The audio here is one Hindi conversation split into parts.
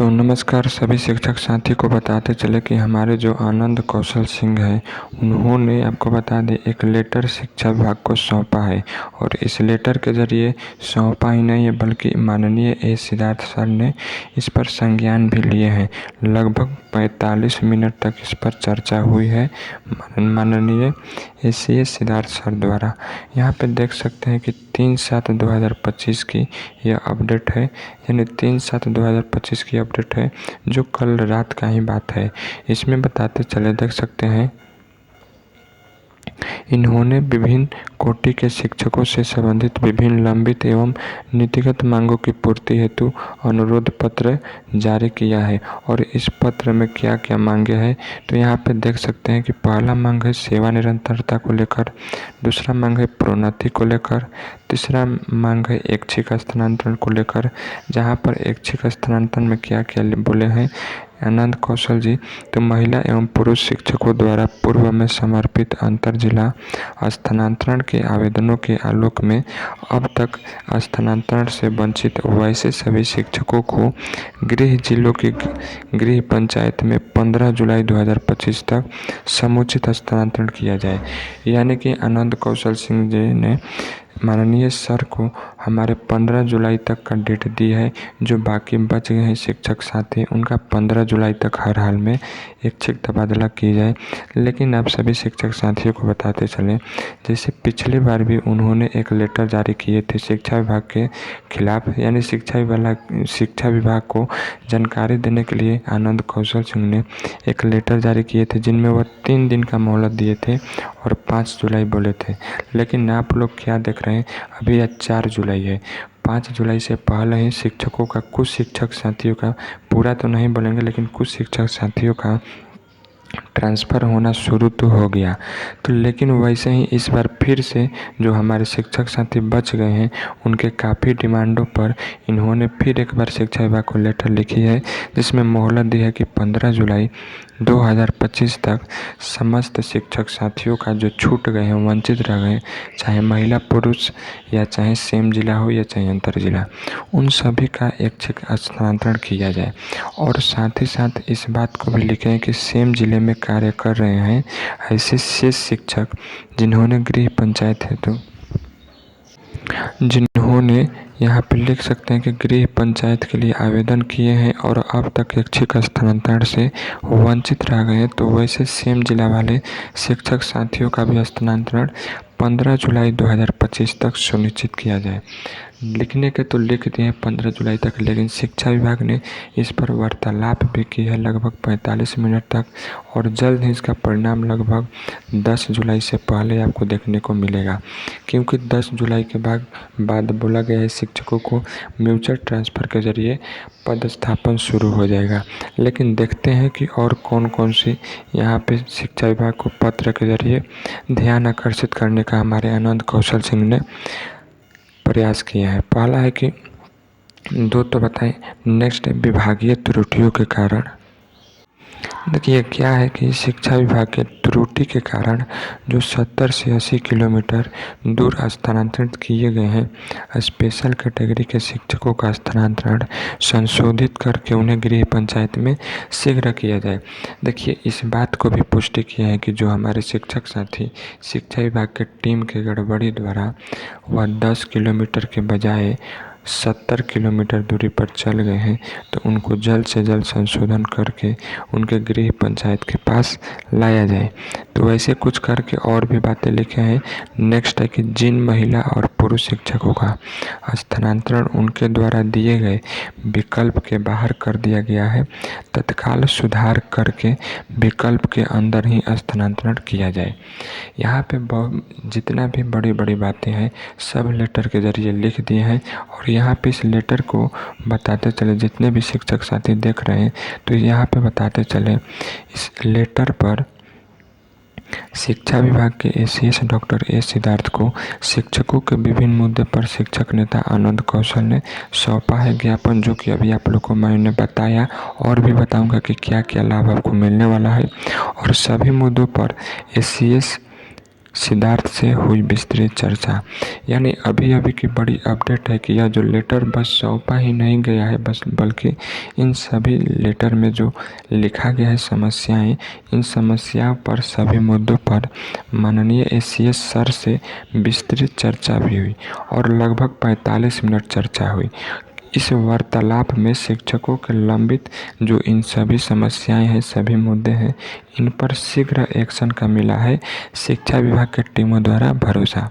तो नमस्कार सभी शिक्षक साथी को बताते चले कि हमारे जो आनंद कौशल सिंह है उन्होंने आपको बता दें एक लेटर शिक्षा विभाग को सौंपा है। और इस लेटर के ज़रिए सौंपा ही नहीं है बल्कि माननीय ए सिद्धार्थ सर ने इस पर संज्ञान भी लिए हैं। लगभग 45 मिनट तक इस पर चर्चा हुई है माननीय एसीएस सिद्धार्थ सर द्वारा। यहाँ पे देख सकते हैं कि 3/7/2025 की यह अपडेट है, यानी 3/7/2025 की अपडेट है जो कल रात का ही बात है। इसमें बताते चले देख सकते हैं इन्होंने विभिन्न कोटि के शिक्षकों से संबंधित विभिन्न लंबित एवं नीतिगत मांगों की पूर्ति हेतु अनुरोध पत्र जारी किया है। और इस पत्र में क्या क्या मांगे हैं तो यहाँ पे देख सकते हैं कि पहला मांग है सेवा निरंतरता को लेकर, दूसरा मांग है प्रोन्नति को लेकर, तीसरा मांग है ऐच्छिक स्थानांतरण को लेकर। जहाँ पर ऐच्छिक स्थानांतरण में क्या क्या बोले हैं आनंद कौशल जी, तो महिला एवं पुरुष शिक्षकों द्वारा पूर्व में समर्पित अंतर जिला स्थानांतरण के आवेदनों के आलोक में अब तक स्थानांतरण से वंचित वैसे सभी शिक्षकों को गृह जिलों की गृह पंचायत में 15 जुलाई 2025 तक समुचित स्थानांतरण किया जाए। यानी कि आनंद कौशल सिंह जी ने माननीय सर को हमारे 15 जुलाई तक का डेट दी है। जो बाकी बच गए हैं शिक्षक साथी उनका 15 जुलाई तक हर हाल में ऐच्छिक तबादला की जाए। लेकिन आप सभी शिक्षक साथियों को बताते चलें, जैसे पिछली बार भी उन्होंने एक लेटर जारी किए थे शिक्षा विभाग के खिलाफ, यानी शिक्षा विभाग को जानकारी देने के लिए आनंद कौशल सिंह ने एक लेटर जारी किए थे जिनमें वह 3 दिन का मोहलत दिए थे और 5 जुलाई बोले थे। लेकिन आप लोग क्या देख रहे हैं, अभी आज 4 जुलाई है। 5 जुलाई से पहले ही शिक्षकों का कुछ शिक्षक साथियों का, पूरा तो नहीं बोलेंगे लेकिन कुछ शिक्षक साथियों का ट्रांसफ़र होना शुरू तो हो गया। तो लेकिन वैसे ही इस बार फिर से जो हमारे शिक्षक साथी बच गए हैं उनके काफ़ी डिमांडों पर इन्होंने फिर एक बार शिक्षा विभाग को लेटर लिखी है जिसमें मोहलत दी है कि 15 जुलाई 2025 तक समस्त शिक्षक साथियों का जो छूट गए हैं, वंचित रह गए, चाहे महिला पुरुष या चाहे सेम जिला हो या चाहे अंतर जिला, उन सभी का ऐच्छिक स्थानांतरण किया जाए। और साथ ही साथ इस बात को भी लिखें कि सेम जिले में कार्य कर रहे हैं ऐसे शेष शिक्षक जिन्होंने यहाँ पे लिख सकते हैं कि गृह पंचायत के लिए आवेदन किए हैं और अब तक ऐच्छिक स्थानांतरण से वंचित रह गए हैं, तो वैसे सेम जिला वाले शिक्षक साथियों का भी स्थानांतरण 15 जुलाई 2025 तक सुनिश्चित किया जाए। लिखने के तो लिख दिए हैं 15 जुलाई तक, लेकिन शिक्षा विभाग ने इस पर वार्तालाप भी की है लगभग 45 मिनट तक और जल्द ही इसका परिणाम लगभग 10 जुलाई से पहले आपको देखने को मिलेगा। क्योंकि 10 जुलाई के बाद बोला गया है शिक्षकों को म्यूचुअल ट्रांसफ़र के ज़रिए पदस्थापन शुरू हो जाएगा। लेकिन देखते हैं कि और कौन कौन सी यहाँ पे शिक्षा विभाग को पत्र के ज़रिए ध्यान आकर्षित करने का हमारे आनंद कौशल सिंह ने प्रयास किया है। पहला है कि दो तो बताएं, नेक्स्ट विभागीय त्रुटियों के कारण। देखिए क्या है कि शिक्षा विभाग के त्रुटि के कारण जो 70 से 80 किलोमीटर दूर स्थानांतरित किए गए हैं स्पेशल कैटेगरी के शिक्षकों का स्थानांतरण संशोधित करके उन्हें गृह पंचायत में शीघ्र किया जाए। देखिए इस बात को भी पुष्टि किया है कि जो हमारे शिक्षक साथी शिक्षा विभाग के टीम के गड़बड़ी द्वारा वह 10 किलोमीटर के बजाय 70 किलोमीटर दूरी पर चल गए हैं, तो उनको जल्द से जल्द संशोधन करके उनके गृह पंचायत के पास लाया जाए। तो वैसे कुछ करके और भी बातें लिखे हैं। नेक्स्ट है कि जिन महिला और पुरुष शिक्षकों का स्थानांतरण उनके द्वारा दिए गए विकल्प के बाहर कर दिया गया है, तत्काल सुधार करके विकल्प के अंदर ही स्थानांतरण किया जाए। यहाँ पे जितना भी बड़ी बड़ी बातें हैं सब लेटर के ज़रिए लिख दिए हैं। और यहाँ पे इस लेटर को बताते चले, जितने भी शिक्षक साथी देख रहे हैं तो यहाँ पे बताते चले, इस लेटर पर शिक्षा विभाग के एसीएस डॉक्टर ए सिद्धार्थ को शिक्षकों के विभिन्न मुद्दे पर शिक्षक नेता आनंद कौशल ने सौंपा है ज्ञापन, जो कि अभी आप लोग को मैंने बताया और भी बताऊंगा कि क्या क्या लाभ आपको मिलने वाला है। और सभी मुद्दों पर एसीएस सिद्धार्थ से हुई विस्तृत चर्चा। यानी अभी अभी की बड़ी अपडेट है कि यह जो लेटर बस सौंपा ही नहीं गया है बल्कि इन सभी लेटर में जो लिखा गया है समस्याएं, इन समस्याओं पर सभी मुद्दों पर माननीय एसीएस सर से विस्तृत चर्चा भी हुई और लगभग 45 मिनट चर्चा हुई। इस वार्तालाप में शिक्षकों के लंबित जो इन सभी समस्याएं हैं, सभी मुद्दे हैं, इन पर शीघ्र एक्शन का मिला है शिक्षा विभाग की टीमों द्वारा भरोसा।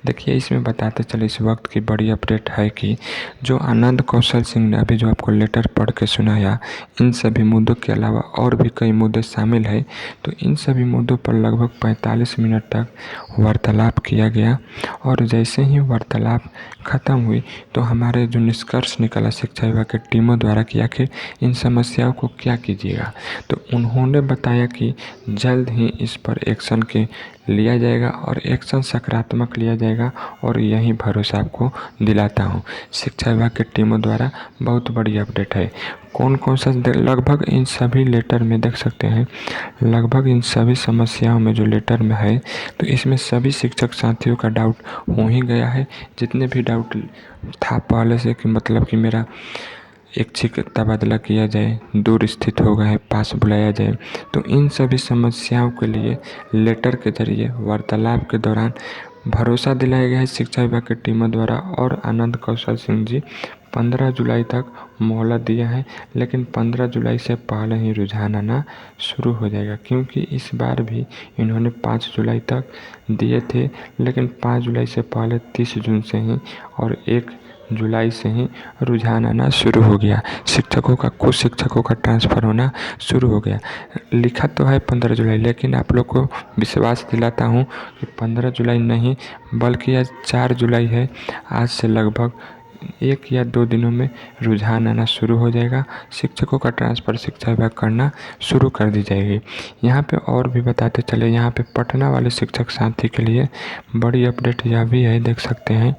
देखिए, इसमें बताते चले इस वक्त की बड़ी अपडेट है कि जो आनंद कौशल सिंह ने अभी जो आपको लेटर पढ़ के सुनाया, इन सभी मुद्दों के अलावा और भी कई मुद्दे शामिल है। तो इन सभी मुद्दों पर लगभग 45 मिनट तक वार्तालाप किया गया और जैसे ही वार्तालाप खत्म हुई तो हमारे जो निष्कर्ष निकला शिक्षा विभाग की टीमों द्वारा कि आखिर इन समस्याओं को क्या कीजिएगा। तो उन्होंने बताया कि जल्द ही इस पर एक्शन के लिया जाएगा और एक्शन सकारात्मक लिया जाएगा और यही भरोसा आपको दिलाता हूँ। शिक्षा विभाग की टीमों द्वारा बहुत बड़ी अपडेट है। कौन कौन सा लगभग इन सभी लेटर में देख सकते हैं, लगभग इन सभी समस्याओं में जो लेटर में है तो इसमें सभी शिक्षक साथियों का डाउट हो ही गया है। जितने भी डाउट था पहले से कि मतलब कि मेरा ऐच्छिक तबादला किया जाए, दूर स्थित हो गए पास बुलाया जाए, तो इन सभी समस्याओं के लिए लेटर के जरिए वार्तालाप के दौरान भरोसा दिलाया गया है शिक्षा विभाग की टीमों द्वारा। और आनंद कौशल सिंह जी 15 जुलाई तक मोहलत दिया है, लेकिन 15 जुलाई से पहले ही रुझान आना शुरू हो जाएगा, क्योंकि इस बार भी इन्होंने 5 जुलाई तक दिए थे, लेकिन 5 जुलाई से पहले 30 जून से ही और 1 जुलाई से ही रुझान आना शुरू हो गया। शिक्षकों का कुछ शिक्षकों का ट्रांसफ़र होना शुरू हो गया। लिखा तो है 15 जुलाई, लेकिन आप लोग को विश्वास दिलाता हूँ कि 15 जुलाई नहीं बल्कि आज 4 जुलाई है। आज से लगभग 1 या 2 दिनों में रुझान आना शुरू हो जाएगा। शिक्षकों का ट्रांसफ़र शिक्षा विभाग करना शुरू कर दी जाएगी। यहाँ पे और भी बताते चले, यहाँ पे पटना वाले शिक्षक साथी के लिए बड़ी अपडेट यह भी है, देख सकते हैं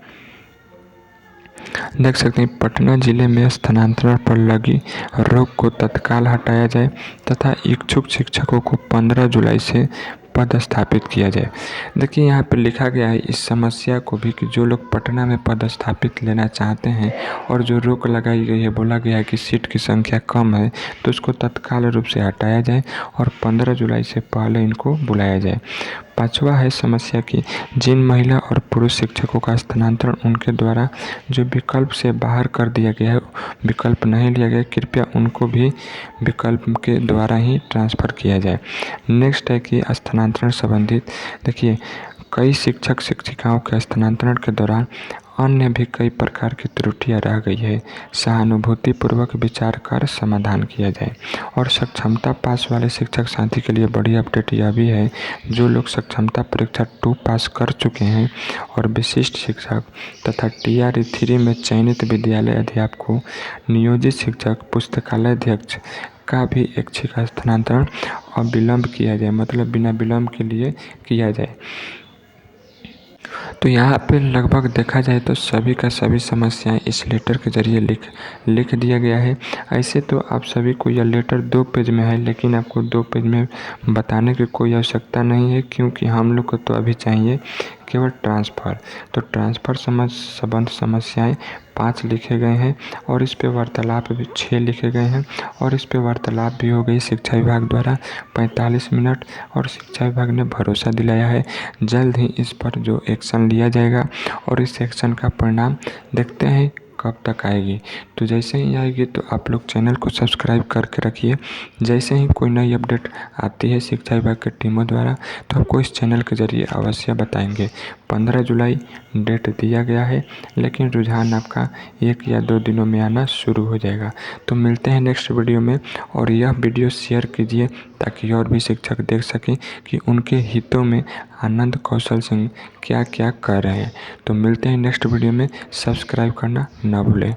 पटना जिले में स्थानांतरण पर लगी रोक को तत्काल हटाया जाए तथा इच्छुक शिक्षकों को 15 जुलाई से पदस्थापित किया जाए। देखिए, यहाँ पर लिखा गया है इस समस्या को भी कि जो लोग पटना में पदस्थापित लेना चाहते हैं और जो रोक लगाई गई है, बोला गया है कि सीट की संख्या कम है तो उसको तत्काल रूप से हटाया जाए और 15 जुलाई से पहले इनको बुलाया जाए। पांचवा है समस्या की जिन महिला और पुरुष शिक्षकों का स्थानांतरण उनके द्वारा जो विकल्प से बाहर कर दिया गया है, विकल्प नहीं लिया गया, कृपया उनको भी विकल्प के द्वारा ही ट्रांसफ़र किया जाए। नेक्स्ट है कि स्थानांतरण संबंधित देखिए, कई शिक्षक शिक्षिकाओं के स्थानांतरण के दौरान अन्य भी कई प्रकार की त्रुटियां रह गई है। सहानुभूतिपूर्वक विचार कर समाधान किया जाए। और सक्षमता पास वाले शिक्षक साथी के लिए बड़ी अपडेट यह भी है, जो लोग सक्षमता परीक्षा 2 पास कर चुके हैं और विशिष्ट शिक्षक तथा TRE 3 में चयनित विद्यालय अध्यापकों, नियोजित शिक्षक, पुस्तकालय अध्यक्ष का भी ऐच्छिक स्थानांतरण अविलंब किया जाए, मतलब बिना विलंब के लिए किया जाए। तो यहाँ पे लगभग देखा जाए तो सभी का सभी समस्याएं इस लेटर के जरिए लिख दिया गया है। ऐसे तो आप सभी को यह लेटर 2 पेज में है, लेकिन आपको 2 पेज में बताने की कोई आवश्यकता नहीं है, क्योंकि हम लोग को तो अभी चाहिए केवल ट्रांसफ़र। तो ट्रांसफ़र संबंध समस्याएं 5 लिखे गए हैं और इस पे वार्तालाप भी 6 लिखे गए हैं और इस पे वार्तालाप भी हो गई शिक्षा विभाग द्वारा 45 मिनट और शिक्षा विभाग ने भरोसा दिलाया है जल्द ही इस पर जो एक्शन लिया जाएगा और इस एक्शन का परिणाम देखते हैं कब तक आएगी। तो जैसे ही आएगी तो आप लोग चैनल को सब्सक्राइब करके रखिए। जैसे ही कोई नई अपडेट आती है शिक्षा विभाग की टीमों द्वारा तो आपको इस चैनल के जरिए अवश्य बताएंगे। 15 जुलाई डेट दिया गया है, लेकिन रुझान आपका 1 या 2 दिनों में आना शुरू हो जाएगा। तो मिलते हैं नेक्स्ट वीडियो में और यह वीडियो शेयर कीजिए ताकि और भी शिक्षक देख सकें कि उनके हितों में आनंद कौशल सिंह क्या क्या कर रहे हैं। तो मिलते हैं नेक्स्ट वीडियो में, सब्सक्राइब करना ना भूलें।